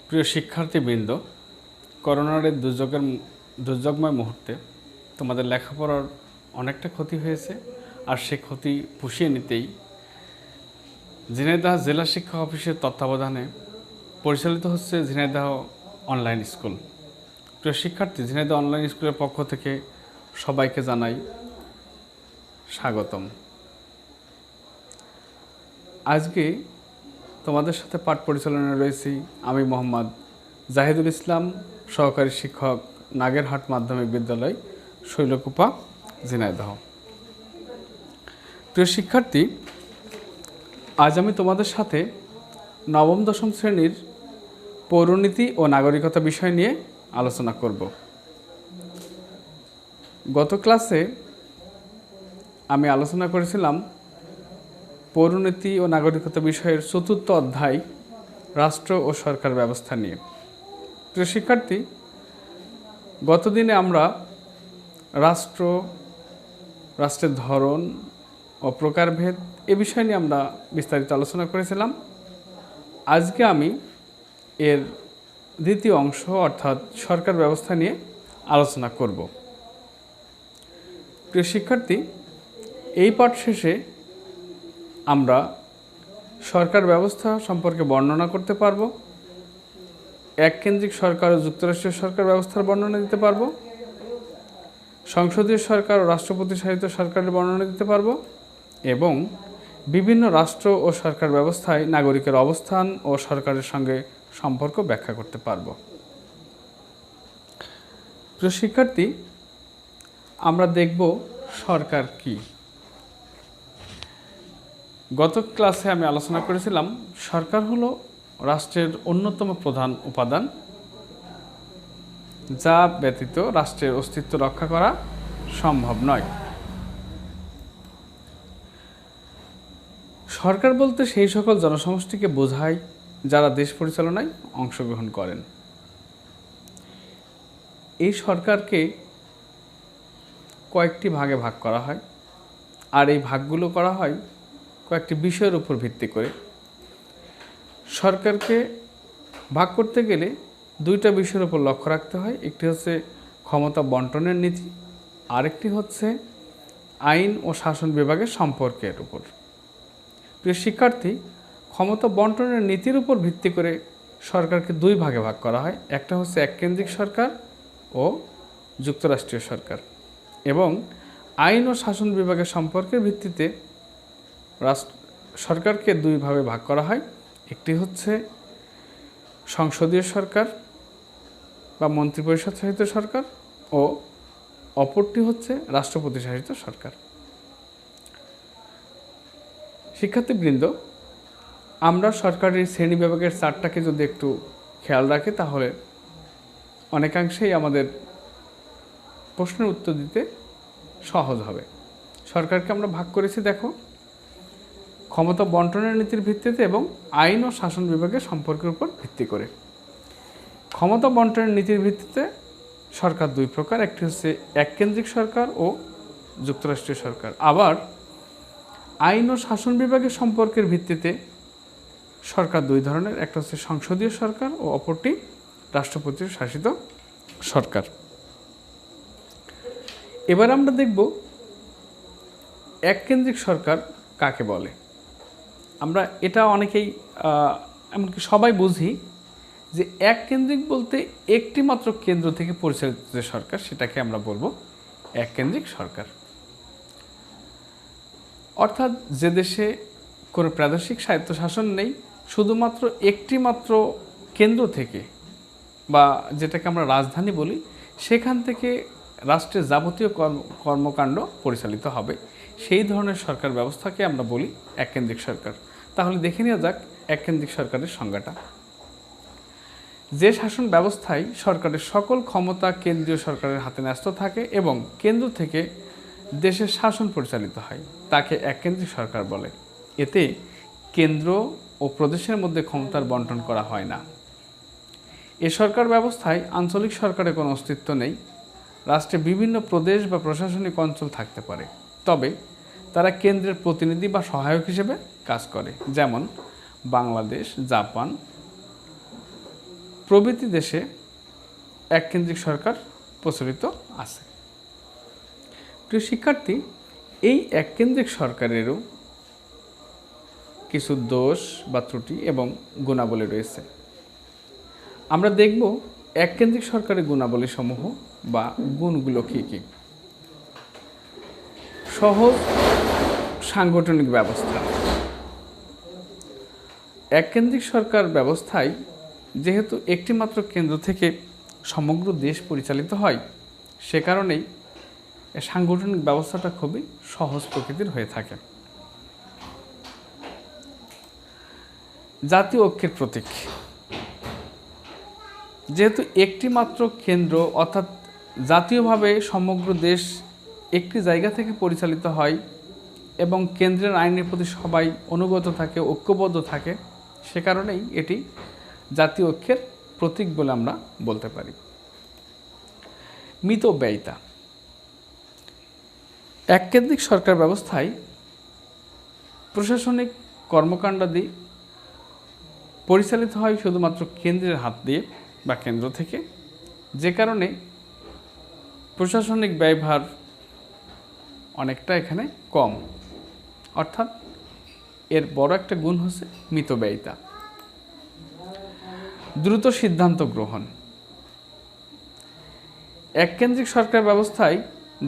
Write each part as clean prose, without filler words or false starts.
প্রিয় শিক্ষার্থীবৃন্দ, করোনার এই দুর্যোগময় মুহূর্তে তোমাদের লেখাপড়ার অনেকটা ক্ষতি হয়েছে। আর সে ক্ষতি পুষিয়ে নিতেই ঝিনাইদহ জেলা শিক্ষা অফিসের তত্ত্বাবধানে পরিচালিত হচ্ছে ঝিনাইদহ অনলাইন স্কুল। প্রিয় শিক্ষার্থী, ঝিনাইদহ অনলাইন স্কুলের পক্ষ থেকে সবাইকে জানাই স্বাগতম। আজকে তোমাদের সাথে পাঠ পরিচালনায় রয়েছি আমি মোহাম্মদ জাহিদুল ইসলাম, সহকারী শিক্ষক, নাগেরহাট মাধ্যমিক বিদ্যালয়, শৈলকুপা, ঝিনাইদহ। প্রিয় শিক্ষার্থী, আজ আমি তোমাদের সাথে নবম দশম শ্রেণীর পৌরনীতি ও নাগরিকতা বিষয় নিয়ে আলোচনা করব। গত ক্লাসে আমি আলোচনা করেছিলাম পৌরনীতি ও নাগরিকতা বিষয়ের ৪র্থ অধ্যায় রাষ্ট্র ও সরকার ব্যবস্থা নিয়ে। প্রিয় শিক্ষার্থী, গতদিনে আমরা রাষ্ট্রের ধরন ও প্রকারভেদ এ বিষয় নিয়ে আমরা বিস্তারিত আলোচনা করেছিলাম। আজকে আমি এর দ্বিতীয় অংশ অর্থাৎ সরকার ব্যবস্থা নিয়ে আলোচনা করব। প্রিয় শিক্ষার্থী, এই পাঠ শেষে আমরা সরকার ব্যবস্থা সম্পর্কে বর্ণনা করতে পারব, এককেন্দ্রিক সরকার ও যুক্তরাষ্ট্রীয় সরকার ব্যবস্থার বর্ণনা দিতে পারব, সংসদীয় সরকার ও রাষ্ট্রপতি শাসিত সরকারের বর্ণনা দিতে পারব এবং বিভিন্ন রাষ্ট্র ও সরকার ব্যবস্থায় নাগরিকের অবস্থান ও সরকারের সঙ্গে সম্পর্ক ব্যাখ্যা করতে পারব। প্রিয় শিক্ষার্থী, আমরা দেখব সরকার কি। গত ক্লাসে আমি আলোচনা করেছিলাম সরকার হলো রাষ্ট্রের অন্যতম প্রধান উপাদান, যা ব্যতীত রাষ্ট্রের অস্তিত্ব রক্ষা করা সম্ভব নয়। সরকার বলতে সেই সকল জনসমষ্টিকে বোঝায় যারা দেশ পরিচালনায় অংশগ্রহণ করেন। এই সরকারকে কয়েকটি ভাগে ভাগ করা হয়, আর এই ভাগগুলো করা হয় কয়েকটি বিষয়ের উপর ভিত্তি করে। সরকারকে ভাগ করতে গেলে দুইটা বিষয়ের উপর লক্ষ্য রাখতে হয়। একটি হচ্ছে ক্ষমতা বন্টনের নীতি, আরেকটি হচ্ছে আইন ও শাসন বিভাগের সম্পর্কের উপর। প্রিয় শিক্ষার্থী, ক্ষমতা বন্টনের নীতির উপর ভিত্তি করে সরকারকে দুই ভাগে ভাগ করা হয়। একটা হচ্ছে এককেন্দ্রিক সরকার ও যুক্তরাষ্ট্রীয় সরকার, এবং আইন ও শাসন বিভাগের সম্পর্কের ভিত্তিতে সরকারকে দুই ভাগে ভাগ করা হয়। একটি হচ্ছে সংসদীয় সরকার বা মন্ত্রিপরিষদ শাসিত সরকার ও অপরটি হচ্ছে রাষ্ট্রপতি শাসিত সরকার। শিক্ষার্থীবৃন্দ, আমরা সরকারের শ্রেণী বিভাগের চারটাকে যদি একটু খেয়াল রাখি তাহলে অনেকাংশেই আমাদের প্রশ্নের উত্তর দিতে সহজ হবে। সরকারকে আমরা ভাগ করেছি দেখো, ক্ষমতা বন্টনের নীতির ভিত্তিতে এবং আইন ও শাসন বিভাগের সম্পর্কের উপর ভিত্তি করে। ক্ষমতা বন্টনের নীতির ভিত্তিতে সরকার দুই প্রকার, একটি হচ্ছে এককেন্দ্রিক সরকার ও যুক্তরাষ্ট্রীয় সরকার। আবার আইন ও শাসন বিভাগের সম্পর্কের ভিত্তিতে সরকার দুই ধরনের, একটা হচ্ছে সংসদীয় সরকার ও অপরটি রাষ্ট্রপতি শাসিত সরকার। এবার আমরা দেখব এককেন্দ্রিক সরকার কাকে বলে। আমরা এটা অনেকেই এমনকি সবাই বুঝি যে এককেন্দ্রিক বলতে একটি মাত্র কেন্দ্র থেকে পরিচালিত যে সরকার, সেটাকে আমরা বলবো এককেন্দ্রিক সরকার। অর্থাৎ যে দেশে কোনো প্রাদেশিক স্বায়ত্তশাসন নেই, শুধুমাত্র একটি মাত্র কেন্দ্র থেকে বা যেটাকে আমরা রাজধানী বলি, সেখান থেকে রাষ্ট্রের যাবতীয় কর্মকাণ্ড পরিচালিত হবে, সেই ধরনের সরকার ব্যবস্থাকে আমরা বলি এককেন্দ্রিক সরকার। তাহলে দেখে নেওয়া যাক এককেন্দ্রিক সরকারের সংজ্ঞাটা। যে শাসন ব্যবস্থায় সরকারের সকল ক্ষমতা কেন্দ্রীয় সরকারের হাতে ন্যস্ত থাকে এবং কেন্দ্র থেকে দেশের শাসন পরিচালিত হয়, তাকে এককেন্দ্রিক সরকার বলে। এতে কেন্দ্র ও প্রদেশের মধ্যে ক্ষমতার বন্টন করা হয় না। এ সরকার ব্যবস্থায় আঞ্চলিক সরকারের কোনো অস্তিত্ব নেই। রাষ্ট্রে বিভিন্ন প্রদেশ বা প্রশাসনিক অঞ্চল থাকতে পারে, তবে তারা কেন্দ্রের প্রতিনিধি বা সহায়ক হিসেবে কাজ করে। যেমন বাংলাদেশ, জাপান প্রভৃতি দেশে এককেন্দ্রিক সরকার প্রচলিত আছে। প্রিয় শিক্ষার্থী, এই এককেন্দ্রিক সরকারেরও কিছু দোষ বা ত্রুটি এবং গুণাবলী রয়েছে। আমরা দেখব এককেন্দ্রিক সরকারের গুণাবলী সমূহ বা গুণগুলো কী কী। সহজ সাংগঠনিক ব্যবস্থা। এককেন্দ্রিক সরকার ব্যবস্থায় যেহেতু একটি মাত্র কেন্দ্র থেকে সমগ্র দেশ পরিচালিত হয়, সে কারণেই সাংগঠনিক ব্যবস্থাটা খুবই সহজ প্রকৃতির হয়ে থাকে। জাতীয় ঐক্যের প্রতীক। যেহেতু একটি মাত্র কেন্দ্র অর্থাৎ জাতীয়ভাবে সমগ্র দেশ একটি জায়গা থেকে পরিচালিত হয় এবং কেন্দ্রের আইনের প্রতি সবাই অনুগত থাকে, ঐক্যবদ্ধ থাকে, সে কারণেই এটি জাতীয় ঐক্যের প্রতীক বলে আমরা বলতে পারি। মিতব্যয়িতা। এককেন্দ্রিক সরকার ব্যবস্থায় প্রশাসনিক কর্মকাণ্ডাদি পরিচালিত হয় শুধুমাত্র কেন্দ্রের হাত দিয়ে বা কেন্দ্র থেকে, যে কারণে প্রশাসনিক ব্যয়ভার অনেকটা এখানে কম, অর্থাৎ এর বড় একটা গুণ হচ্ছে মিতব্যয়িতা। দ্রুত সিদ্ধান্ত গ্রহণ। এককেন্দ্রিক সরকার ব্যবস্থায়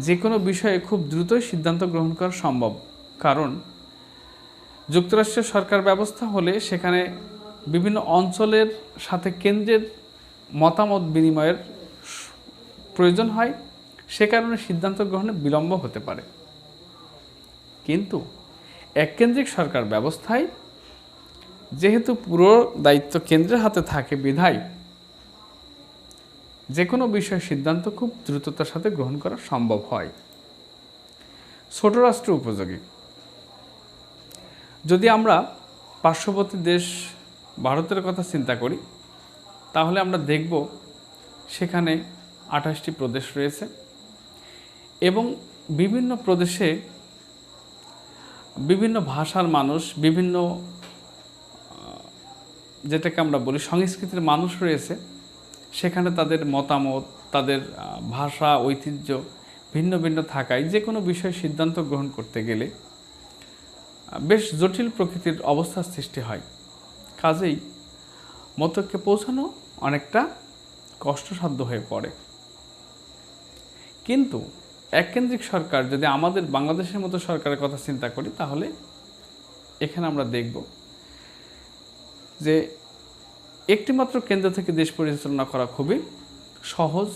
যে কোনো বিষয়ে খুব দ্রুতই সিদ্ধান্ত গ্রহণ করা সম্ভব, কারণ যুক্তরাষ্ট্রের সরকার ব্যবস্থা হলে সেখানে বিভিন্ন অঞ্চলের সাথে কেন্দ্রের মতামত বিনিময়ের প্রয়োজন হয়, সে কারণে সিদ্ধান্ত গ্রহণে বিলম্ব হতে পারে। কিন্তু এককেন্দ্রিক সরকার ব্যবস্থায় যেহেতু পুরো দায়িত্ব কেন্দ্রের হাতে থাকে বিধায় যে কোনো বিষয়ে সিদ্ধান্ত খুব দ্রুততার সাথে গ্রহণ করা সম্ভব হয়। ছোট রাষ্ট্র উপযোগী। যদি আমরা পার্শ্ববর্তী দেশ ভারতের কথা চিন্তা করি, তাহলে আমরা দেখব সেখানে 28টি প্রদেশ রয়েছে এবং বিভিন্ন প্রদেশে বিভিন্ন ভাষার মানুষ, বিভিন্ন যেটাকে আমরা বলি সংস্কৃতির মানুষ রয়েছে। সেখানে তাদের মতামত, তাদের ভাষা, ঐতিহ্য ভিন্ন ভিন্ন থাকায় যে কোনো বিষয়ে সিদ্ধান্ত গ্রহণ করতে গেলে বেশ জটিল প্রকৃতির অবস্থার সৃষ্টি হয়। কাজেই মতৈক্যে পৌঁছানো অনেকটা কষ্টসাধ্য হয়ে পড়ে। কিন্তু এককেন্দ্রিক সরকার, যদি আমাদের বাংলাদেশের মতো সরকারের কথা চিন্তা করি, তাহলে এখানে আমরা দেখব যে একটিমাত্র কেন্দ্র থেকে দেশ পরিচালনা করা খুবই সহজ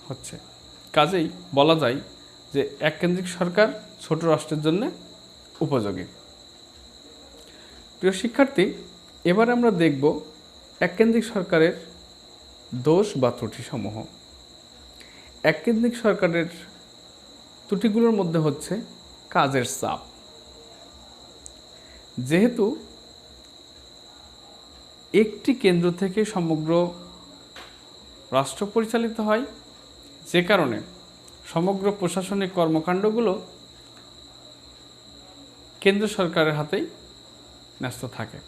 হচ্ছে। কাজেই বলা যায় যে এককেন্দ্রিক সরকার ছোট রাষ্ট্রের জন্য উপযোগী। প্রিয় শিক্ষার্থী, এবার আমরা দেখব এককেন্দ্রিক সরকারের দোষ বা ত্রুটিসমূহ। এককেন্দ্রিক সরকারের ত্রুটিগুলোর মধ্যে হচ্ছে কাজের চাপ। যেহেতু একটি কেন্দ্র থেকে সমগ্র রাষ্ট্র পরিচালিত হয়, যে কারণে সমগ্র প্রশাসনিক কর্মকাণ্ডগুলো কেন্দ্র সরকারের হাতেই ন্যস্ত থাকে।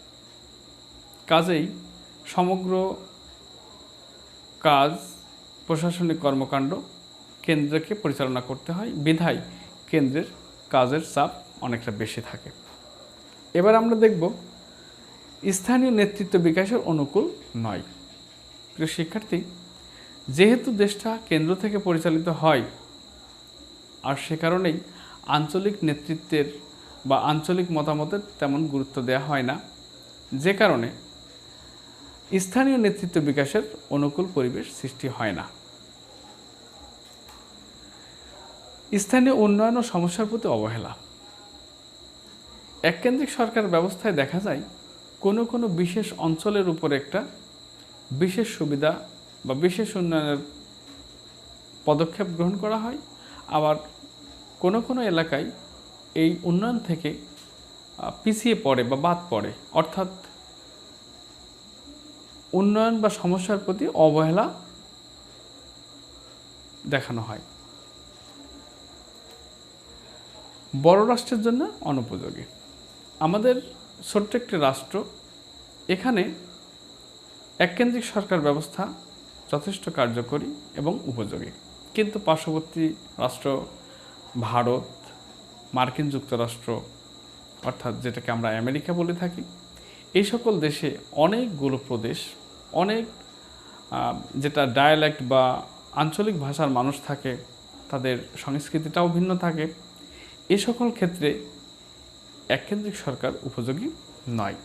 কাজেই সমগ্র কাজ, প্রশাসনিক কর্মকাণ্ড কেন্দ্রকে পরিচালনা করতে হয় বিধায় কেন্দ্রের কাজের চাপ অনেকটা বেশি থাকে। এবার আমরা দেখব স্থানীয় নেতৃত্ব বিকাশের অনুকূল নয়। প্রিয় শিক্ষার্থী, যেহেতু দেশটা কেন্দ্র থেকে পরিচালিত হয়, আর সে কারণেই আঞ্চলিক নেতৃত্বের বা আঞ্চলিক মতামতের তেমন গুরুত্ব দেওয়া হয় না, যে কারণে স্থানীয় নেতৃত্ব বিকাশের অনুকূল পরিবেশ সৃষ্টি হয় না। স্থানীয় উন্নয়ন ও সমস্যার প্রতি অবহেলা। এককেন্দ্রিক সরকার ব্যবস্থায় দেখা যায় কোনো কোনো বিশেষ অঞ্চলের উপর একটা বিশেষ সুবিধা বা বিশেষ উন্নয়নের পদক্ষেপ গ্রহণ করা হয়, আবার কোনো কোনো এলাকায় এই উন্নয়ন থেকে পিছিয়ে পড়ে বা বাদ পড়ে, অর্থাৎ উন্নয়ন বা সমস্যার প্রতি অবহেলা দেখানো হয়। বড় রাষ্ট্রের জন্য অনুপযোগী। আমাদের ছোট্ট একটি রাষ্ট্র, এখানে এককেন্দ্রিক সরকার ব্যবস্থা যথেষ্ট কার্যকরী এবং উপযোগী, কিন্তু পার্শ্ববর্তী রাষ্ট্র ভারত, মার্কিন যুক্তরাষ্ট্র অর্থাৎ যেটাকে আমরা আমেরিকা বলে থাকি, এই সকল দেশে অনেকগুলো প্রদেশ, অনেক যেটা ডায়ালেক্ট বা আঞ্চলিক ভাষার মানুষ থাকে, তাদের সংস্কৃতিটাও ভিন্ন থাকে। এ সকল ক্ষেত্রে এককেন্দ্রিক সরকার উপযোগী নয়।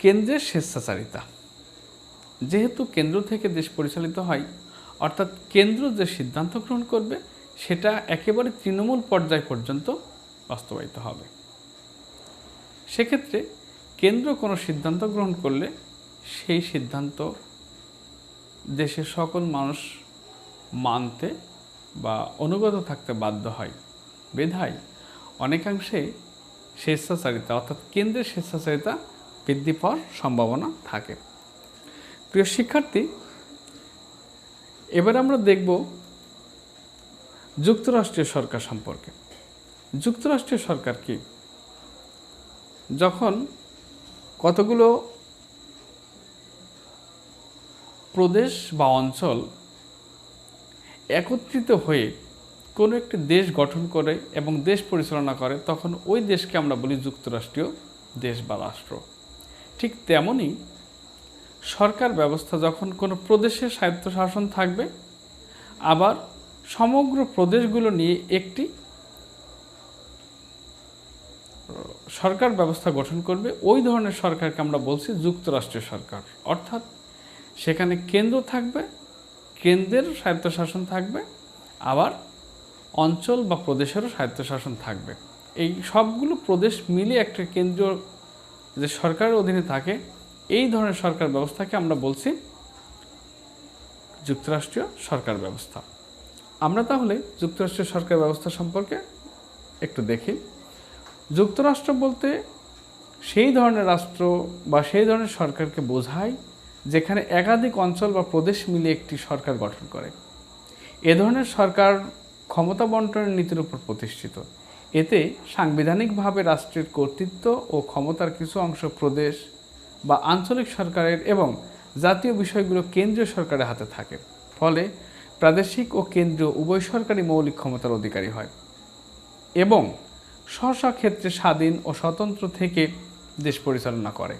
কেন্দ্রের স্বেচ্ছাচারিতা, যেহেতু কেন্দ্র থেকে দেশ পরিচালিত হয়, অর্থাৎ কেন্দ্র যে সিদ্ধান্ত গ্রহণ করবে সেটা একেবারে তৃণমূল পর্যায় পর্যন্ত বাস্তবায়িত হবে। সেক্ষেত্রে কেন্দ্র কোনো সিদ্ধান্ত গ্রহণ করলে সেই সিদ্ধান্ত দেশের সকল মানুষ মানতে বা অনুগত থাকতে বাধ্য হয়। বিধায় অনেকাংশে স্বেচ্ছাচারিতা অর্থাৎ কেন্দ্রের স্বেচ্ছাচারিতা বৃদ্ধি পাওয়ার সম্ভাবনা থাকে। প্রিয় শিক্ষার্থী, এবার আমরা দেখব যুক্তরাষ্ট্রীয় সরকার সম্পর্কে। যুক্তরাষ্ট্রীয় সরকার কি? যখন কতগুলো প্রদেশ বা অঞ্চল একত্রিত হয়ে কোনো একটি দেশ গঠন করে এবং দেশ পরিচালনা করে, তখন ওই দেশকে আমরা বলি যুক্তরাষ্ট্রীয় দেশ বা রাষ্ট্র। ঠিক তেমনই সরকার ব্যবস্থা যখন কোনো প্রদেশের স্বায়ত্তশাসন থাকবে, আবার সমগ্র প্রদেশগুলো নিয়ে একটি সরকার ব্যবস্থা গঠন করবে, ওই ধরনের সরকারকে আমরা বলছি যুক্তরাষ্ট্রীয় সরকার। অর্থাৎ সেখানে কেন্দ্র থাকবে, কেন্দ্রের স্বায়ত্তশাসন থাকবে, আবার অঞ্চল বা প্রদেশেরও স্বায়ত্তশাসন থাকবে। এই সবগুলো প্রদেশ মিলে একটা কেন্দ্রীয় যে সরকারের অধীনে থাকে, এই ধরনের সরকার ব্যবস্থাকে আমরা বলছি যুক্তরাষ্ট্রীয় সরকার ব্যবস্থা। আমরা তাহলে যুক্তরাষ্ট্রীয় সরকার ব্যবস্থা সম্পর্কে একটু দেখি। যুক্তরাষ্ট্র বলতে সেই ধরনের রাষ্ট্র বা সেই ধরনের সরকারকে বোঝায় যেখানে একাধিক অঞ্চল বা প্রদেশ মিলে একটি সরকার গঠন করে। এ ধরনের সরকার ক্ষমতা বন্টনের নীতির উপর প্রতিষ্ঠিত। এতে সাংবিধানিকভাবে রাষ্ট্রের কর্তৃত্ব ও ক্ষমতার কিছু অংশ প্রদেশ বা আঞ্চলিক সরকারের এবং জাতীয় বিষয়গুলো কেন্দ্রীয় সরকারের হাতে থাকে। ফলে প্রাদেশিক ও কেন্দ্রীয় উভয় সরকারই মৌলিক ক্ষমতার অধিকারী হয় এবং স্ব ক্ষেত্রে স্বাধীন ও স্বতন্ত্র থেকে দেশ পরিচালনা করে।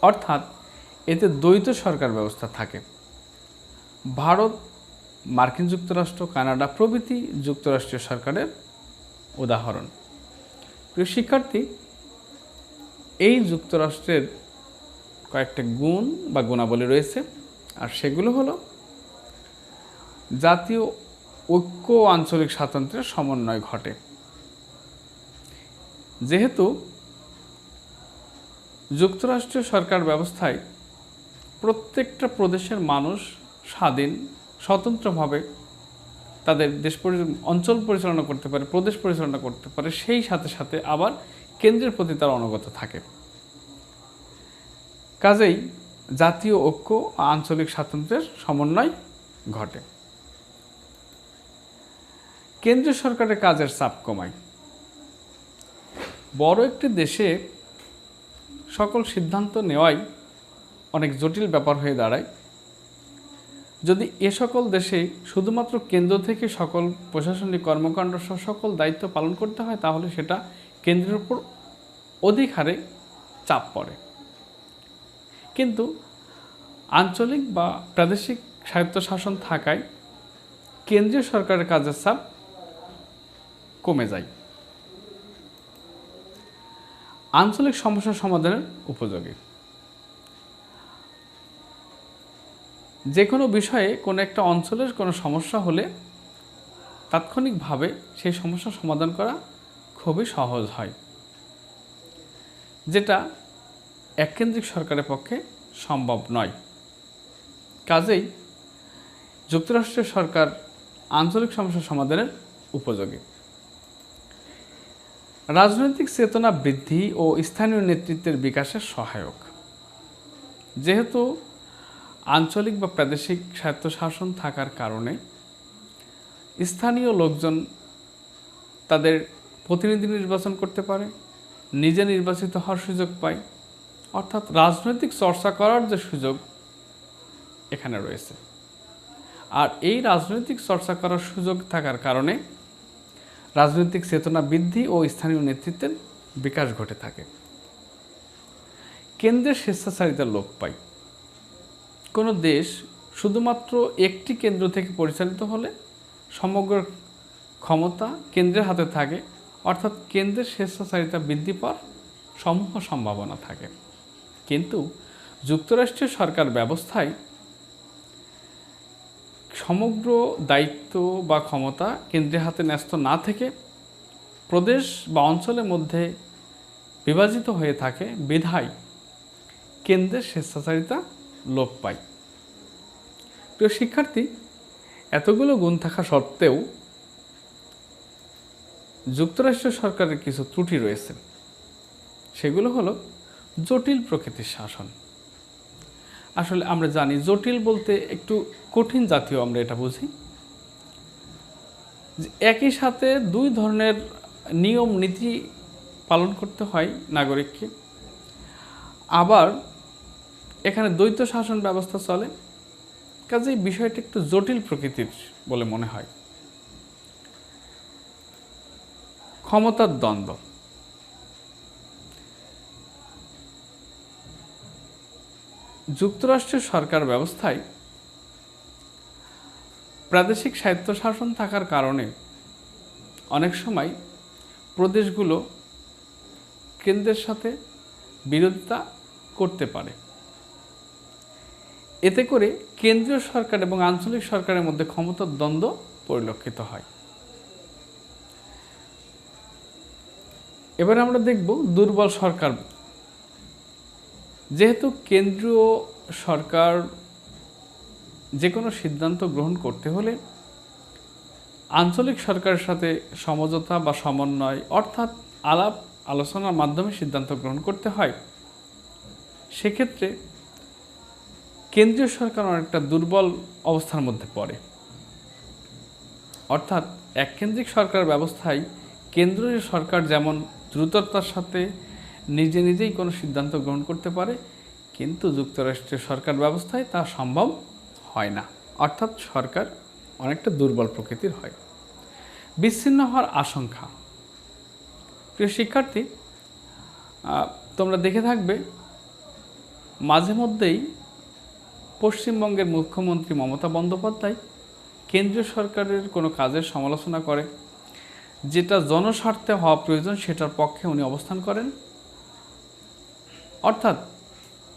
অর্থাৎ এতে দ্বৈত সরকার ব্যবস্থা থাকে। ভারত, মার্কিন যুক্তরাষ্ট্র, কানাডা প্রভৃতি যুক্তরাষ্ট্রীয় সরকারের উদাহরণ। প্রিয় শিক্ষার্থী, এই যুক্তরাষ্ট্রের কয়েকটা গুণ বা গুণাবলী রয়েছে, আর সেগুলো হলো জাতীয় ঐক্য ও আঞ্চলিক স্বাতন্ত্র্যের সমন্বয় ঘটে। যেহেতু যুক্তরাষ্ট্রীয় সরকার ব্যবস্থায় প্রত্যেকটা প্রদেশের মানুষ স্বাধীন, স্বতন্ত্রভাবে তাদের অঞ্চল পরিচালনা করতে পারে, প্রদেশ পরিচালনা করতে পারে, সেই সাথে সাথে আবার কেন্দ্রের প্রতি তারা অনুগত থাকে। কাজেই জাতীয় ঐক্য ও আঞ্চলিক স্বাতন্ত্র্যের সমন্বয় ঘটে। কেন্দ্রীয় সরকারের কাজের চাপ কমায়। বড় একটি দেশে সকল সিদ্ধান্ত নেওয়াই অনেক জটিল ব্যাপার হয়ে দাঁড়ায়। যদি এ সকল দেশে শুধুমাত্র কেন্দ্র থেকে সকল প্রশাসনিক কর্মকাণ্ড সহ সকল দায়িত্ব পালন করতে হয়, তাহলে সেটা কেন্দ্রের উপর অধিক হারে চাপ পড়ে। কিন্তু আঞ্চলিক বা প্রাদেশিক স্বায়ত্তশাসন থাকায় কেন্দ্রীয় সরকারের কাজের চাপ কমে যায়। আঞ্চলিক সমস্যা সমাধানের উপযোগী। যে কোনো বিষয়ে কোনো একটা অঞ্চলের কোনো সমস্যা হলে তাৎক্ষণিকভাবে সেই সমস্যা সমাধান করা খুবই সহজ হয়, যেটা এককেন্দ্রিক সরকারের পক্ষে সম্ভব নয়। কাজেই যুক্তরাষ্ট্রের সরকার আঞ্চলিক সমস্যা সমাধানের উপযোগী। রাজনৈতিক চেতনা বৃদ্ধি ও স্থানীয় নেতৃত্বের বিকাশের সহায়ক। যেহেতু আঞ্চলিক বা প্রাদেশিক স্বায়ত্তশাসন থাকার কারণে স্থানীয় লোকজন তাদের প্রতিনিধি নির্বাচন করতে পারে, নিজে নির্বাচিত হওয়ার সুযোগ পায়। অর্থাৎ রাজনৈতিক চর্চা করার যে সুযোগ এখানে রয়েছে। আর এই রাজনৈতিক চর্চা করার সুযোগ থাকার কারণে রাজনৈতিক চেতনা বৃদ্ধি ও স্থানীয় নেতৃত্বের বিকাশ ঘটে থাকে। কেন্দ্রের স্বেচ্ছাচারিতা লোপ পায়। কোনো দেশ শুধুমাত্র একটি কেন্দ্র থেকে পরিচালিত হলে সমগ্র ক্ষমতা কেন্দ্রের হাতে থাকে, অর্থাৎ কেন্দ্রের স্বেচ্ছাচারিতা বৃদ্ধি পাওয়ার সমূহ সম্ভাবনা থাকে। কিন্তু যুক্তরাষ্ট্রীয় সরকার ব্যবস্থায় সমগ্র দায়িত্ব বা ক্ষমতা কেন্দ্রের হাতে ন্যস্ত না থেকে প্রদেশ বা অঞ্চলের মধ্যে বিভাজিত হয়ে থাকে, বিধায় কেন্দ্রের স্বেচ্ছাচারিতা লোপ পায়। প্রিয় শিক্ষার্থী, এতগুলো গুণ থাকা সত্ত্বেও যুক্তরাষ্ট্র সরকারের কিছু ত্রুটি রয়েছে। সেগুলো হলো জটিল প্রকৃতির শাসন। আসলে আমরা জানি জটিল বলতে একটু কঠিন জাতীয় আমরা এটা বুঝি, যে একই সাথে দুই ধরনের নিয়ম নীতি পালন করতে হয় নাগরিককে, আবার এখানে দ্বৈত শাসন ব্যবস্থা চলে, কাজেই বিষয়টা একটু জটিল প্রকৃতির বলে মনে হয়। ক্ষমতার দ্বন্দ্ব। যুক্তরাষ্ট্রের সরকার ব্যবস্থায় প্রাদেশিক স্বায়ত্তশাসন থাকার কারণে অনেক সময় প্রদেশগুলো কেন্দ্রের সাথে বিরোধিতা করতে পারে। এতে করে কেন্দ্রীয় সরকার এবং আঞ্চলিক সরকারের মধ্যে ক্ষমতার দ্বন্দ্ব পরিলক্ষিত হয়। এবার আমরা দেখব দুর্বল সরকার। যেহেতু কেন্দ্রীয় সরকার যে কোনো সিদ্ধান্ত গ্রহণ করতে হলে আঞ্চলিক সরকারের সাথে সমঝোতা বা সমন্বয় অর্থাৎ আলাপ আলোচনার মাধ্যমে সিদ্ধান্ত গ্রহণ করতে হয়, সেক্ষেত্রে কেন্দ্রীয় সরকার অনেকটা দুর্বল অবস্থার মধ্যে পড়ে। অর্থাৎ এককেন্দ্রিক সরকার ব্যবস্থায় কেন্দ্রীয় সরকার যেমন দ্রুততার সাথে নিজে নিজেই কোনো সিদ্ধান্ত গ্রহণ করতে পারে, কিন্তু যুক্তরাষ্ট্রের সরকার ব্যবস্থায় তা সম্ভব হয় না। অর্থাৎ সরকার অনেকটা দুর্বল প্রকৃতির হয়। বিচ্ছিন্ন হওয়ার আশঙ্কা। প্রিয় শিক্ষার্থী, তোমরা দেখে থাকবে মাঝে মধ্যেই পশ্চিমবঙ্গের মুখ্যমন্ত্রী মমতা বন্দ্যোপাধ্যায় কেন্দ্রীয় সরকারের কোনো কাজের সমালোচনা করে, যেটা জনস্বার্থে হওয়া প্রয়োজন সেটার পক্ষে উনি অবস্থান করেন। অর্থাৎ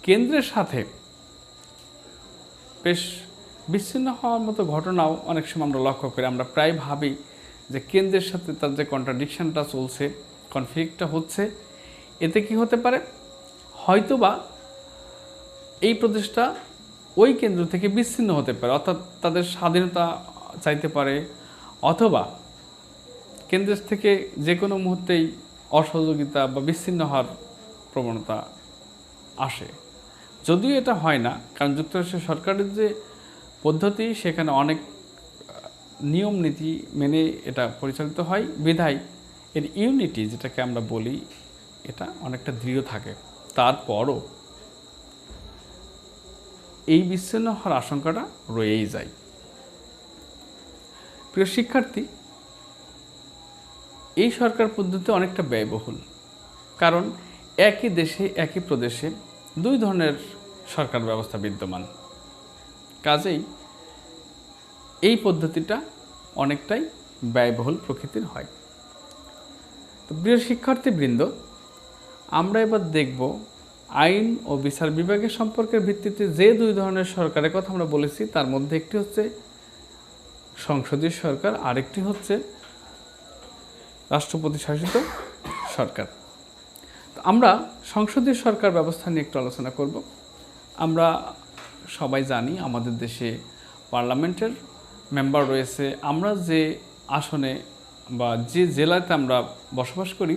কেন্দ্রের সাথে বেশ বিচ্ছিন্ন হওয়ার মতো ঘটনাও অনেক সময় আমরা লক্ষ্য করি। আমরা প্রায় ভাবি যে কেন্দ্রের সাথে তার যে কন্ট্রাডিকশনটা চলছে, কনফ্লিক্টটা হচ্ছে, এতে কি হতে পারে, হয়তোবা এই প্রদেশটা ওই কেন্দ্র থেকে বিচ্ছিন্ন হতে পারে, অর্থাৎ তাদের স্বাধীনতা চাইতে পারে, অথবা কেন্দ্রের থেকে যে কোনো মুহূর্তেই অসহযোগিতা বা বিচ্ছিন্ন হওয়ার প্রবণতা আসে। যদিও এটা হয় না, কারণ যুক্তরাষ্ট্রের সরকারের যে পদ্ধতি সেখানে অনেক নিয়ম নীতি মেনে এটা পরিচালিত হয়, বিধায় এর ইউনিটি যেটাকে আমরা বলি এটা অনেকটা দৃঢ় থাকে। তারপরও এই বিচ্ছিন্ন হওয়ার আশঙ্কাটা রয়েই যায়। প্রিয় শিক্ষার্থী, এই সরকার পদ্ধতি অনেকটা ব্যয়বহুল, কারণ একই দেশে একই প্রদেশে দুই ধরনের সরকার ব্যবস্থা বিদ্যমান। কাজেই এই পদ্ধতিটা অনেকটাই ব্যয়বহুল প্রকৃতির হয়। তো প্রিয় শিক্ষার্থীবৃন্দ, আমরা এবার দেখব আইন ও বিচার বিভাগের সম্পর্কের ভিত্তিতে যে দুই ধরনের সরকারের কথা আমরা বলেছি, তার মধ্যে একটি হচ্ছে সংসদীয় সরকার, আরেকটি হচ্ছে রাষ্ট্রপতি শাসিত সরকার। আমরা সংসদীয় সরকার ব্যবস্থা নিয়ে একটু আলোচনা করব। আমরা সবাই জানি আমাদের দেশে পার্লামেন্টের মেম্বার রয়েছে। আমরা যে আসনে বা যে জেলাতে আমরা বসবাস করি,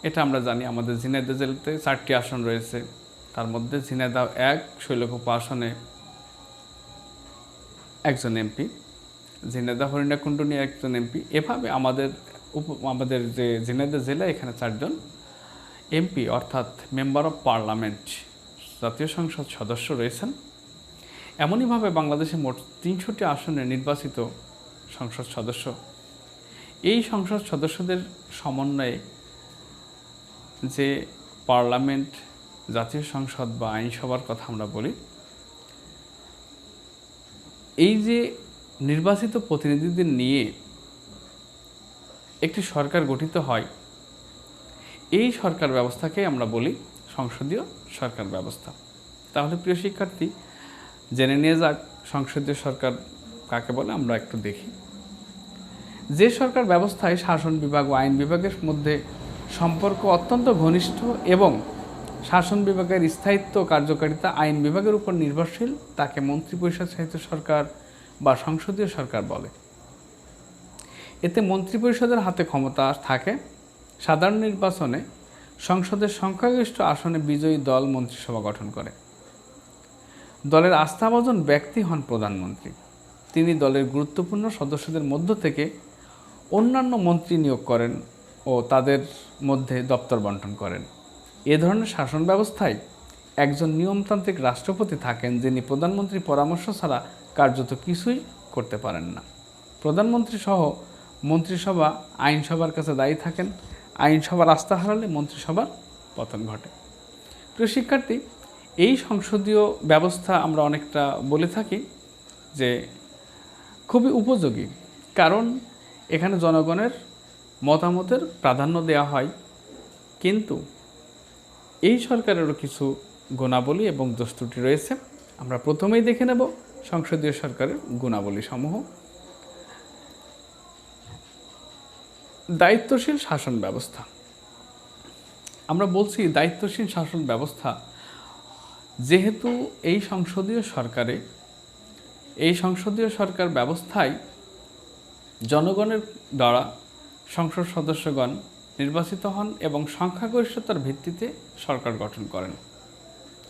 এটা আমরা জানি আমাদের ঝিনাইদহ জেলাতে 4টি আসন রয়েছে। তার মধ্যে ঝিনাইদহ 1 শৈলকুপা আসনে একজন এমপি, ঝিনাইদহ হরিণাকুণ্ডু নিয়ে একজন এমপি। এভাবে আমাদের যে ঝিনাইদহ জেলা, এখানে 4জন এমপি অর্থাৎ মেম্বার অফ পার্লামেন্ট জাতীয় সংসদ সদস্য রয়েছেন। এমনইভাবে বাংলাদেশে মোট ৩০০টি আসনে নির্বাচিত সংসদ সদস্য। এই সংসদ সদস্যদের সমন্বয়ে যে পার্লামেন্ট, জাতীয় সংসদ বা আইনসভার কথা আমরা বলি, এই যে নির্বাচিত প্রতিনিধিদের নিয়ে একটি সরকার গঠিত হয়, এই সরকার ব্যবস্থাকে আমরা বলি সংসদীয় সরকার ব্যবস্থা। তাহলে প্রিয় শিক্ষার্থী, জেনে নিয়ে যাক সংসদীয় সরকার কাকে বলে। আমরা একটু দেখি। যে সরকার ব্যবস্থায় শাসন বিভাগ ও আইন বিভাগের মধ্যে সম্পর্ক অত্যন্ত ঘনিষ্ঠ এবং শাসন বিভাগের স্থায়িত্ব কার্যকারিতা আইন বিভাগের উপর নির্ভরশীল, তাকে মন্ত্রিপরিষদ চালিত সরকার বা সংসদীয় সরকার বলে। এতে মন্ত্রিপরিষদের হাতে ক্ষমতা থাকে। সাধারণ নির্বাচনে সংসদের সংখ্যাগরিষ্ঠ আসনে বিজয়ী দল মন্ত্রিসভা গঠন করে। দলের আস্থাভাজন ব্যক্তি হন প্রধানমন্ত্রী। তিনি দলের গুরুত্বপূর্ণ সদস্যদের মধ্য থেকে অন্যান্য মন্ত্রী নিয়োগ করেন ও তাদের মধ্যে দপ্তর বণ্টন করেন। এ ধরনের শাসন ব্যবস্থায় একজন নিয়মতান্ত্রিক রাষ্ট্রপতি থাকেন, যিনি প্রধানমন্ত্রীর পরামর্শ ছাড়া কার্যত কিছুই করতে পারেন না। প্রধানমন্ত্রী সহ মন্ত্রিসভা আইনসভার কাছে দায়ী থাকেন। আইনসভার আস্থা হারালে মন্ত্রিসভার পতন ঘটে। প্রিয় শিক্ষার্থী, এই সংসদীয় ব্যবস্থা আমরা অনেকটা বলে থাকি যে খুবই উপযোগী, কারণ এখানে জনগণের মতামতের প্রাধান্য দেওয়া হয়। কিন্তু এই সরকারেরও কিছু গুণাবলী এবং দোষ ত্রুটি রয়েছে। আমরা প্রথমেই দেখে নেব সংসদীয় সরকারের গুণাবলী সমূহ। দায়িত্বশীল শাসন ব্যবস্থা। আমরা বলছি দায়িত্বশীল শাসন ব্যবস্থা, যেহেতু এই সংসদীয় সরকার ব্যবস্থায় জনগণের দ্বারা সংসদ সদস্যগণ নির্বাচিত হন এবং সংখ্যাগরিষ্ঠতার ভিত্তিতে সরকার গঠন করেন।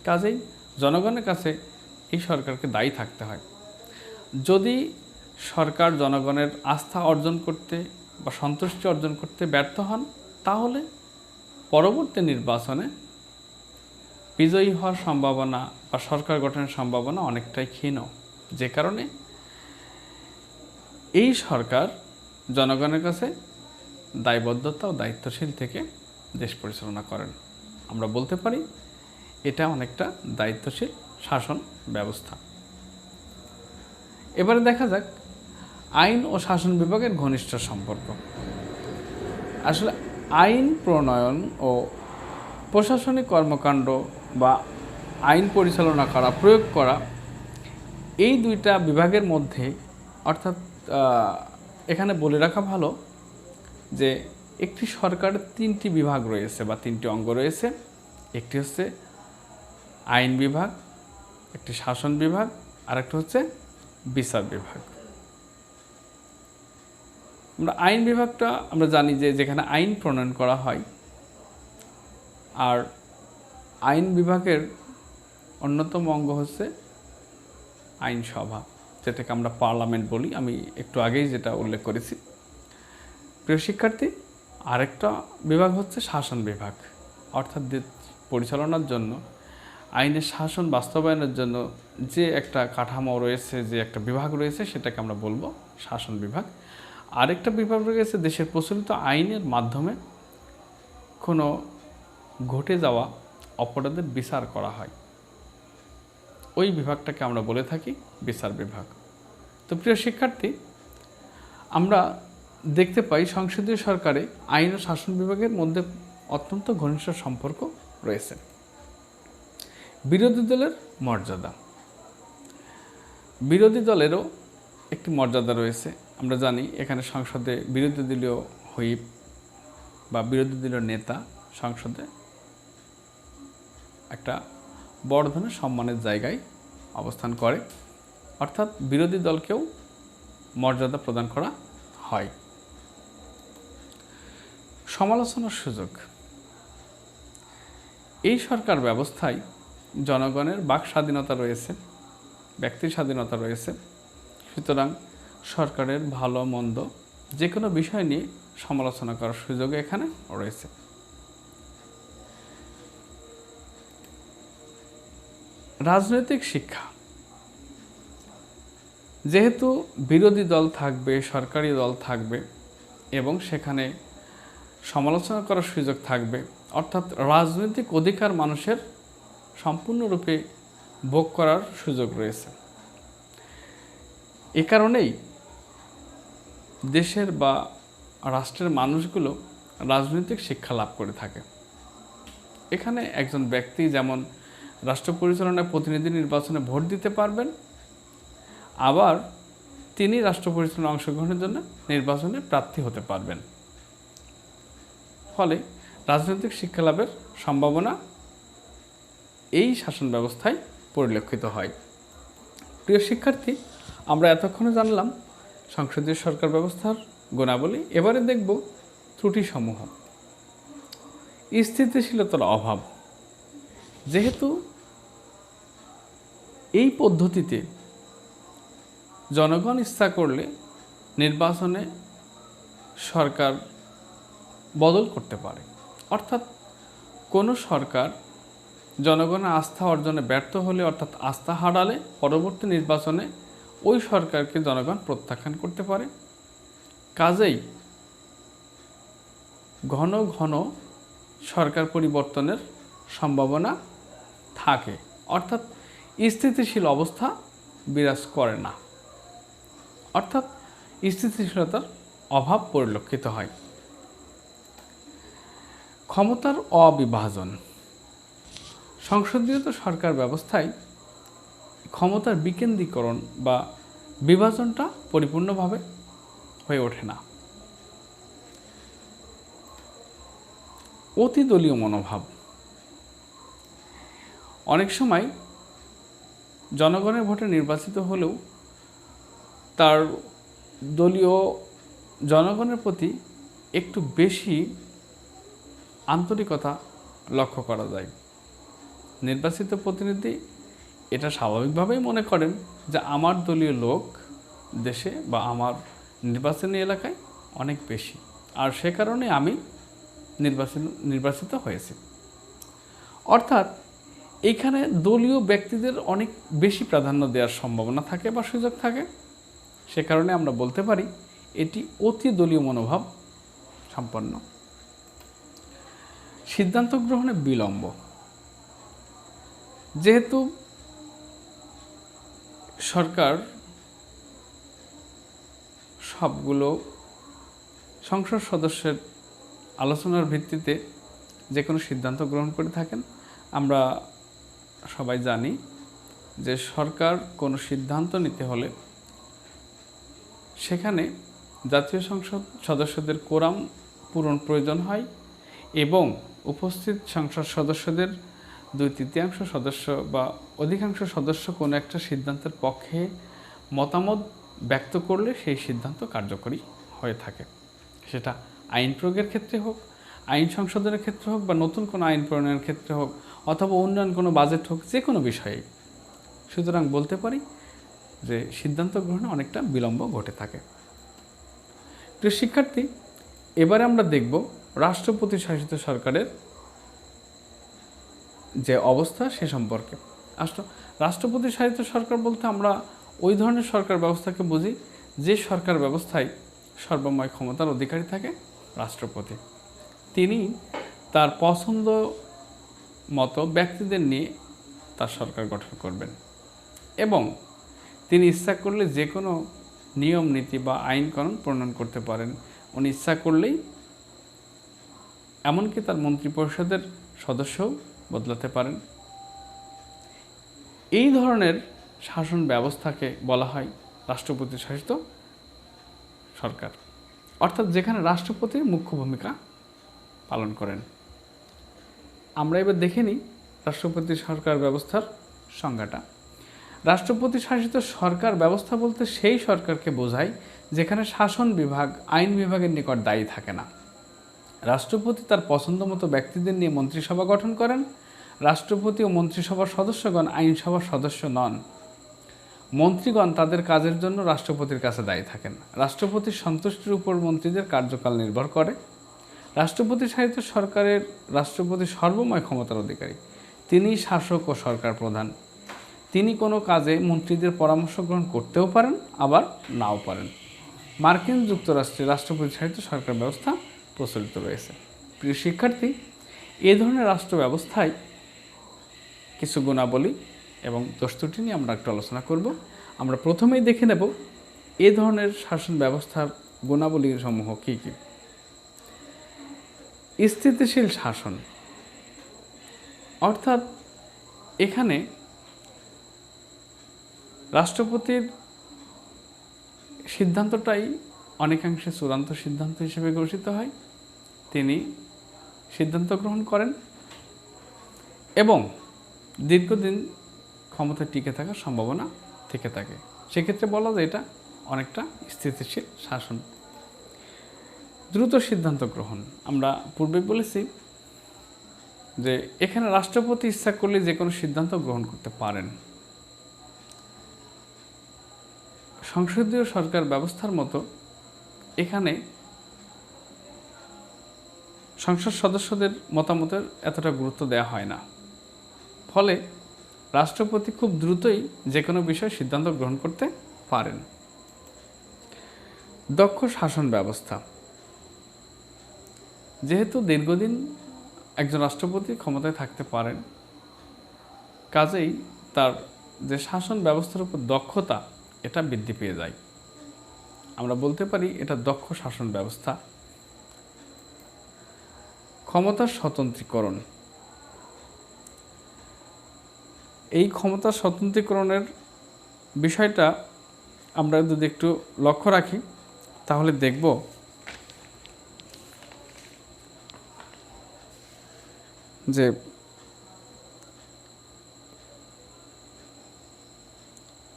কাজেই জনগণের কাছে এই সরকারকে দায়ী থাকতে হয়। যদি সরকার জনগণের আস্থা অর্জন করতে বা সন্তুষ্টি অর্জন করতে ব্যর্থ হন, তাহলে পরবর্তী নির্বাচনে বিজয়ী হওয়ার সম্ভাবনা বা সরকার গঠনের সম্ভাবনা অনেকটাই ক্ষীণ। যে কারণে এই সরকার জনগণের কাছে দায়বদ্ধতা ও দায়িত্বশীল থেকে দেশ পরিচালনা করেন। আমরা বলতে পারি এটা অনেকটা দায়িত্বশীল শাসন ব্যবস্থা। এবারে দেখা যাক আইন ও শাসন বিভাগের ঘনিষ্ঠ সম্পর্ক। আসলে আইন প্রণয়ন ও প্রশাসনিক কর্মকাণ্ড বা আইন পরিচালনা করা, প্রয়োগ করা, এই দুইটা বিভাগের মধ্যে, অর্থাৎ এখানে বলে রাখা ভালো যে একটি সরকারের 3টি বিভাগ রয়েছে বা 3টি অঙ্গ রয়েছে। একটি হচ্ছে আইন বিভাগ, একটি শাসন বিভাগ, আর একটা হচ্ছে বিচার বিভাগ। আমরা আইন বিভাগটা আমরা জানি যে যেখানে আইন প্রণয়ন করা হয়, আর আইন বিভাগের অন্যতম অঙ্গ হচ্ছে আইনসভা, যেটাকে আমরা পার্লামেন্ট বলি। আমি একটু আগেই যেটা উল্লেখ করেছি। প্রিয় শিক্ষার্থী, আরেকটা বিভাগ হচ্ছে শাসন বিভাগ, অর্থাৎ পরিচালনার জন্য, আইনের শাসন বাস্তবায়নের জন্য যে একটা কাঠামো রয়েছে, যে একটা বিভাগ রয়েছে, সেটাকে আমরা বলবো শাসন বিভাগ। আরেকটা বিভাগ রয়েছে দেশের প্রচলিত আইনের মাধ্যমে কোনো ঘটে যাওয়া অপরাধের বিচার করা হয়, ওই বিভাগটাকে আমরা বলে থাকি বিচার বিভাগ। তো প্রিয় শিক্ষার্থী, আমরা দেখতে পাই সংসদীয় সরকারে আইন ও শাসন বিভাগের মধ্যে অত্যন্ত ঘনিষ্ঠ সম্পর্ক রয়েছে। বিরোধী দলের মর্যাদা। বিরোধী দলেরও একটি মর্যাদা রয়েছে। আমরা জানি এখানে সংসদে বিরোধী দলীয় হুইপ বা বিরোধী দলীয় নেতা সংসদে একটা বড় ধরনের সম্মানের জায়গায় অবস্থান করে, অর্থাৎ বিরোধী দলকেও মর্যাদা প্রদান করা হয়। সমালোচনার সুযোগ। এই সরকার ব্যবস্থায় জনগণের বাক স্বাধীনতা রয়েছে, ব্যক্তির স্বাধীনতা রয়েছে। সুতরাং সরকারের ভালো মন্দ যে কোনো বিষয় নিয়ে সমালোচনা করার সুযোগ এখানে রয়েছে। রাজনৈতিক শিক্ষা, যেহেতু বিরোধী দল থাকবে, সরকারি দল থাকবে এবং সেখানে সমালোচনা করার সুযোগ থাকবে, অর্থাৎ রাজনৈতিক অধিকার মানুষের সম্পূর্ণরূপে ভোগ করার সুযোগ রয়েছে। এ কারণেই দেশের বা রাষ্ট্রের মানুষগুলো রাজনৈতিক শিক্ষা লাভ করে থাকে। এখানে একজন ব্যক্তি যেমন রাষ্ট্র পরিচালনায় প্রতিনিধি নির্বাচনে ভোট দিতে পারবেন, আবার তিনি রাষ্ট্র পরিচালনায় অংশগ্রহণের জন্য নির্বাচনে প্রার্থী হতে পারবেন। ফলে রাজনৈতিক শিক্ষা লাভের সম্ভাবনা এই শাসন ব্যবস্থায় পরিলক্ষিত হয়। প্রিয় শিক্ষার্থী, আমরা এতক্ষণে জানলাম সংসদীয় সরকার ব্যবস্থার গুণাবলী। এবারে দেখব ত্রুটিসমূহ। স্থিতিশীলতার অভাব, যেহেতু এই পদ্ধতিতে জনগণ ইচ্ছা করলে নির্বাচনে সরকার বদল করতে পারে, অর্থাৎ কোনো সরকার জনগণের আস্থা অর্জনে ব্যর্থ হলে, অর্থাৎ আস্থা হারালে পরবর্তী নির্বাচনে ওই সরকারকে জনগণ প্রত্যাখ্যান করতে পারে। কাজেই ঘন ঘন সরকার পরিবর্তনের সম্ভাবনা থাকে, অর্থাৎ স্থিতিশীল অবস্থা বিরাজ করে না, অর্থাৎ স্থিতিশীলতার অভাব পরিলক্ষিত হয়। ক্ষমতার অবিভাজন, সংসদীয় সরকার ব্যবস্থায় ক্ষমতার বিকেন্দ্রীকরণ বা বিভাজনটা পরিপূর্ণভাবে হয়ে ওঠে না। অতি দলীয় মনোভাব, অনেক সময় জনগণের ভোটে নির্বাচিত হলেও তার দলীয় জনগণের প্রতি একটু বেশি আন্তরিকতা লক্ষ্য করা যায়। নির্বাচিত প্রতিনিধি এটা স্বাভাবিকভাবেই মনে করেন যে আমার দলীয় লোক দেশে বা আমার নির্বাচনী এলাকায় অনেক বেশি, আর সে কারণে আমি নির্বাচিত হয়েছি। অর্থাৎ এইখানে দলীয় ব্যক্তিদের অনেক বেশি প্রাধান্য দেওয়ার সম্ভাবনা থাকে বা সুযোগ থাকে। সে কারণে আমরা বলতে পারি এটি অতি দলীয় মনোভাব সম্পন্ন। সিদ্ধান্ত গ্রহণে বিলম্ব, যেহেতু সরকার সবগুলো সংসদ সদস্যের আলোচনার ভিত্তিতে যে কোনো সিদ্ধান্ত গ্রহণ করে থাকেন, আমরা সবাই জানি যে সরকার কোনো সিদ্ধান্ত নিতে হলে সেখানে জাতীয় সংসদ সদস্যদের কোরাম পূরণ প্রয়োজন হয় এবং উপস্থিত সংসদ সদস্যদের 2/3 সদস্য বা অধিকাংশ সদস্য কোনো একটা সিদ্ধান্তের পক্ষে মতামত ব্যক্ত করলে সেই সিদ্ধান্ত কার্যকরী হয়ে থাকে। সেটা আইন প্রয়োগের ক্ষেত্রে হোক, আইন সংশোধনের ক্ষেত্রে হোক, বা নতুন কোনো আইন প্রণয়নের ক্ষেত্রে হোক, অথবা অন্যান্য কোনো বাজেট হোক, যে কোনো বিষয়ে। সুতরাং বলতে পারি যে সিদ্ধান্ত গ্রহণে অনেকটা বিলম্ব ঘটে থাকে। প্রিয় শিক্ষার্থী, এবারে আমরা দেখব রাষ্ট্রপতি শাসিত সরকারের যে অবস্থা সে সম্পর্কে। রাষ্ট্রপতি শাসিত সরকার বলতে আমরা ওই ধরনের সরকার ব্যবস্থাকে বুঝি যে সরকার ব্যবস্থায় সর্বময় ক্ষমতার অধিকারী থাকে রাষ্ট্রপতি। তিনি তার পছন্দ মতো ব্যক্তিদের নিয়ে তার সরকার গঠন করবেন এবং তিনি ইচ্ছা করলে যে কোনো নিয়ম নীতি বা আইন কানুন প্রণয়ন করতে পারেন। উনি ইচ্ছা করলেই এমনকি তার মন্ত্রিপরিষদের সদস্যও বদলাতে পারেন। এই ধরনের শাসন ব্যবস্থাকে বলা হয় রাষ্ট্রপতি শাসিত সরকার, অর্থাৎ যেখানে রাষ্ট্রপতি মুখ্য ভূমিকা পালন করেন। আমরা এবার দেখে নিই রাষ্ট্রপতি সরকার ব্যবস্থার সংজ্ঞাটা। রাষ্ট্রপতি শাসিত সরকার ব্যবস্থা বলতে সেই সরকারকে বোঝায় যেখানে শাসন বিভাগ আইন বিভাগের নিকট দায়ী থাকে না। রাষ্ট্রপতি তার পছন্দ মতো ব্যক্তিদের নিয়ে মন্ত্রিসভা গঠন করেন। রাষ্ট্রপতি ও মন্ত্রিসভার সদস্যগণ আইনসভার সদস্য নন। মন্ত্রীগণ তাদের কাজের জন্য রাষ্ট্রপতির কাছে দায়ী থাকেন। রাষ্ট্রপতির সন্তুষ্টির উপর মন্ত্রীদের কার্যকাল নির্ভর করে। রাষ্ট্রপতি শাসিত সরকারের রাষ্ট্রপতি সর্বময় ক্ষমতার অধিকারী। তিনি শাসক ও সরকার প্রধান। তিনি কোনো কাজে মন্ত্রীদের পরামর্শ গ্রহণ করতেও পারেন, আবার নাও পারেন। মার্কিন যুক্তরাষ্ট্রে রাষ্ট্রপতি শাসিত সরকার ব্যবস্থা প্রচলিত রয়েছে। প্রিয় শিক্ষার্থী, এ ধরনের রাষ্ট্র ব্যবস্থায় কিছু গুণাবলী এবং দোষ ত্রুটি নিয়ে আমরা একটু আলোচনা করব। আমরা প্রথমেই দেখে নেব এ ধরনের শাসন ব্যবস্থার গুণাবলী সমূহ কী কী। স্থিতিশীল শাসন, অর্থাৎ এখানে রাষ্ট্রপতির সিদ্ধান্তটাই অনেকাংশে চূড়ান্ত সিদ্ধান্ত হিসেবে ঘোষিত হয়। তিনি সিদ্ধান্ত গ্রহণ করেন এবং দীর্ঘদিন ক্ষমতায় টিকে থাকার সম্ভাবনা থেকে থাকে। সেক্ষেত্রে বলা যায় এটা অনেকটা স্থিতিশীল শাসন। দ্রুত সিদ্ধান্ত গ্রহণ, আমরা পূর্বে বলেছি যে এখানে রাষ্ট্রপতি ইচ্ছা করলে যে কোনো সিদ্ধান্ত গ্রহণ করতে পারেন। সংসদীয় সরকার ব্যবস্থার মতো এখানে সংসদ সদস্যদের মতামতের এতটা গুরুত্ব দেওয়া হয় না। ফলে রাষ্ট্রপতি খুব দ্রুতই যে কোনো বিষয়ে সিদ্ধান্ত গ্রহণ করতে পারেন। দক্ষ শাসন ব্যবস্থা, যেহেতু দীর্ঘদিন একজন রাষ্ট্রপতি ক্ষমতায় থাকতে পারেন, কাজেই তার যে শাসন ব্যবস্থার উপর দক্ষতা এটা বৃদ্ধি পেয়ে যায়। আমরা বলতে পারি এটা দক্ষ শাসন ব্যবস্থা। ক্ষমতার স্বতন্ত্রীকরণ, এই ক্ষমতার স্বতন্ত্রীকরণের বিষয়টা আমরা যদি একটু লক্ষ্য রাখি তাহলে দেখব যে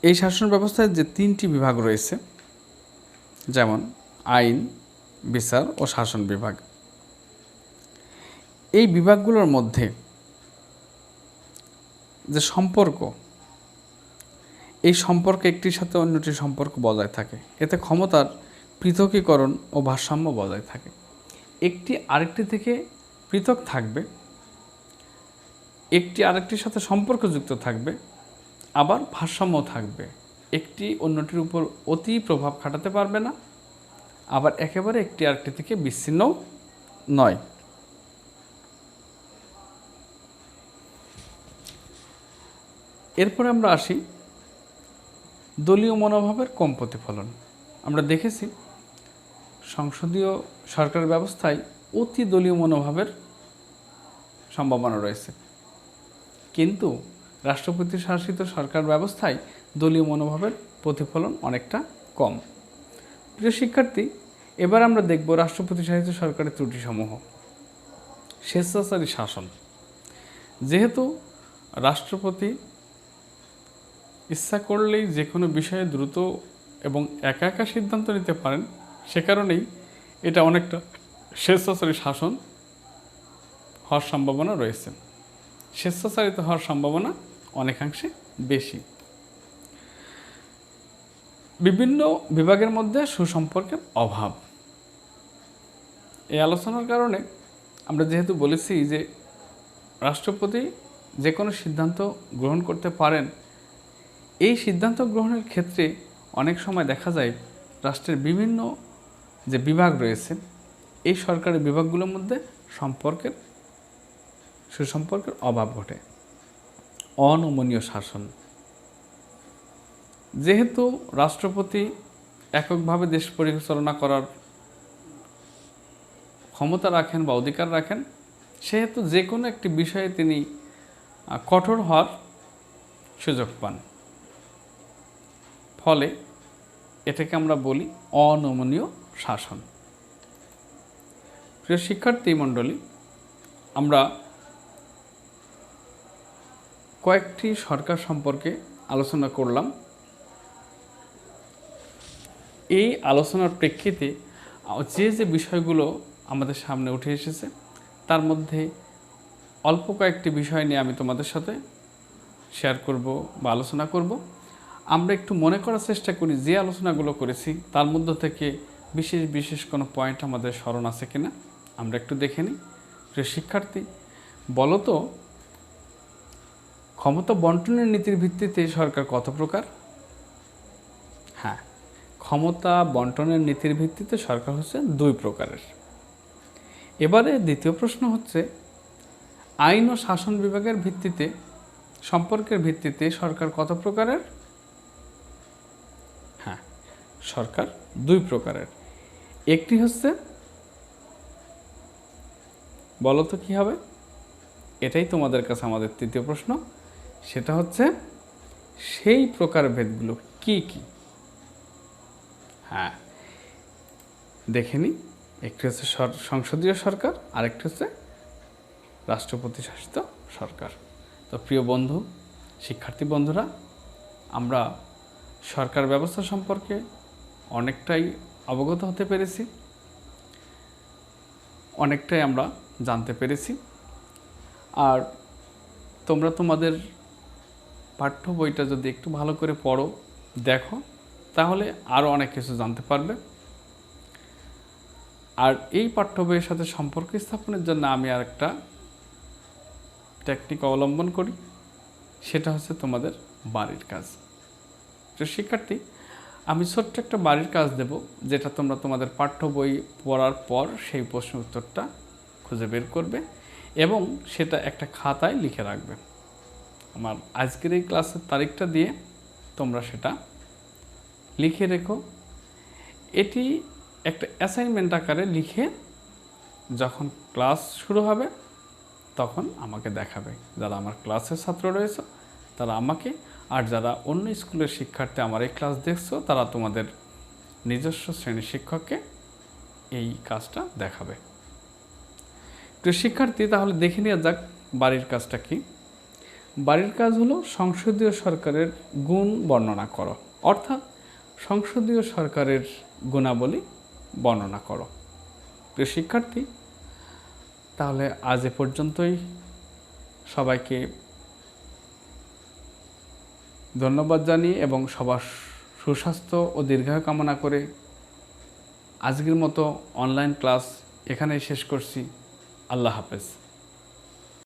এই শাসন ব্যবস্থায় যে তিনটি বিভাগ রয়েছে, যেমন আইন, বিচার ও শাসন বিভাগ, এই বিভাগগুলোর মধ্যে যে সম্পর্ক, এই সম্পর্ক একটির সাথে অন্যটির সম্পর্ক বজায় থাকে। এতে ক্ষমতার পৃথকীকরণ ও ভারসাম্য বজায় থাকে। একটি আরেকটি থেকে পৃথক থাকবে, একটি আরেকটির সাথে সম্পর্কযুক্ত থাকবে, আবার ভারসাম্য থাকবে। একটি অন্যটির উপর অতি প্রভাব খাটাতে পারবে না, আবার একেবারে একটি আরেকটি থেকে বিচ্ছিন্ন নয়। এরপরে আমরা আসি দলীয় মনোভাবের কম প্রতিফলন। আমরা দেখেছি সংসদীয় সরকার ব্যবস্থায় অতি দলীয় মনোভাবের সম্ভাবনা রয়েছে, কিন্তু রাষ্ট্রপতি শাসিত সরকার ব্যবস্থায় দলীয় মনোভাবের প্রতিফলন অনেকটা কম। প্রিয় শিক্ষার্থী, এবার আমরা দেখব রাষ্ট্রপতি শাসিত সরকারের ত্রুটিসমূহ। স্বেচ্ছাচারী শাসন, যেহেতু রাষ্ট্রপতি ইচ্ছা করলেই যে কোনো বিষয়ে দ্রুত এবং একা একা সিদ্ধান্ত নিতে পারেন, সে কারণেই এটা অনেকটা স্বেচ্ছাচারী শাসন হওয়ার সম্ভাবনা রয়েছে। স্বেচ্ছাচারিত হওয়ার সম্ভাবনা অনেকাংশে বেশি। বিভিন্ন বিভাগের মধ্যে সুসম্পর্কের অভাব, এই আলোচনার কারণে আমরা যেহেতু বলেছি যে রাষ্ট্রপতি যে কোনো সিদ্ধান্ত গ্রহণ করতে পারেন, এই সিদ্ধান্ত গ্রহণের ক্ষেত্রে অনেক সময় দেখা যায় রাষ্ট্রের বিভিন্ন যে বিভাগ রয়েছে, এই সরকারি বিভাগগুলোর মধ্যে সুসম্পর্কের অভাব ঘটে। অনমনীয় শাসন, যেহেতু রাষ্ট্রপতি এককভাবে দেশ পরিচালনা করার ক্ষমতা রাখেন বা অধিকার রাখেন, সেহেতু যে কোনো একটি বিষয়ে তিনি কঠোর হওয়ার সুযোগ পান। ফলে এটাকে আমরা বলি অনমনীয় শাসন। প্রিয় শিক্ষার্থী মণ্ডলী, আমরা কয়েকটি সরকার সম্পর্কে আলোচনা করলাম। এই আলোচনার প্রেক্ষিতে যে বিষয়গুলো আমাদের সামনে উঠে এসেছে, তার মধ্যে অল্প কয়েকটি বিষয় নিয়ে আমি তোমাদের সাথে শেয়ার করব বা আলোচনা করব। আমরা একটু মনে করার চেষ্টা করি যে আলোচনাগুলো করেছি তার মধ্য থেকে বিশেষ কোনো পয়েন্ট আমাদের স্মরণ আছে কিনা আমরা একটু দেখে নিই। প্রিয় শিক্ষার্থী, বলো তো ক্ষমতা বন্টনের নীতির ভিত্তিতে সরকার কত প্রকার? হ্যাঁ, ক্ষমতা বন্টনের নীতির ভিত্তিতে সরকার হচ্ছে 2 প্রকারের। এবারে দ্বিতীয় প্রশ্ন হচ্ছে, আইন ও শাসন বিভাগের ভিত্তিতে সম্পর্কের ভিত্তিতে সরকার কত প্রকারের? হ্যাঁ, সরকার 2 প্রকারের। একটি হচ্ছে, বলো তো কী হবে? এটাই তোমাদের কাছে আমাদের তৃতীয় প্রশ্ন। সেটা হচ্ছে সেই প্রকারভেদগুলো কি কি? হ্যাঁ, দেখে নিই। একটি হচ্ছে সংসদীয় সরকার, আরেকটি হচ্ছে রাষ্ট্রপতি শাসিত সরকার। তো প্রিয় বন্ধু, শিক্ষার্থী বন্ধুরা, আমরা সরকার ব্যবস্থা সম্পর্কে অনেকটাই অবগত হতে পেরেছি, অনেকটাই আমরা জানতে পেরেছি। আর তোমরা তোমাদের পাঠ্য বইটা যদি একটু ভালো করে পড়ো, দেখো, তাহলে আরও অনেক কিছু জানতে পারবে। আর এই পাঠ্য বইয়ের সাথে সম্পর্ক স্থাপনের জন্য আমি আর একটা টেকনিক অবলম্বন করি, সেটা হচ্ছে তোমাদের বাড়ির কাজ। তো শিক্ষার্থী, আমি ছোট্ট একটা বাড়ির কাজ দেব, যেটা তোমরা তোমাদের পাঠ্য বই পড়ার পর সেই প্রশ্ন উত্তরটা খুঁজে বের করবে এবং সেটা একটা খাতায় লিখে রাখবে। আমার আজকের এই ক্লাসের তারিখটা দিয়ে তোমরা সেটা লিখে রেখো। এটি একটা অ্যাসাইনমেন্ট আকারে লিখে যখন ক্লাস শুরু হবে তখন আমাকে দেখাবে। যারা আমার ক্লাসের ছাত্র রয়েছে তারা আমাকে, আর যারা অন্য স্কুলের শিক্ষার্থী আমার এই ক্লাস দেখছো তারা তোমাদের নিজস্ব শ্রেণীর শিক্ষককে এই কাজটা দেখাবে। তো শিক্ষার্থী, তাহলে দেখে নেওয়া যাক বাড়ির কাজটা কি। বাড়ির কাজ হলো সংসদীয় সরকারের গুণ বর্ণনা করো, অর্থাৎ সংসদীয় সরকারের গুণাবলী বর্ণনা করো। প্রিয় শিক্ষার্থী, তাহলে আজ এ পর্যন্তই। সবাইকে ধন্যবাদ জানিয়ে এবং সবার সুস্বাস্থ্য ও দীর্ঘায়ু কামনা করে আজকের মতো অনলাইন ক্লাস এখানেই শেষ করছি। আল্লাহ হাফেজ।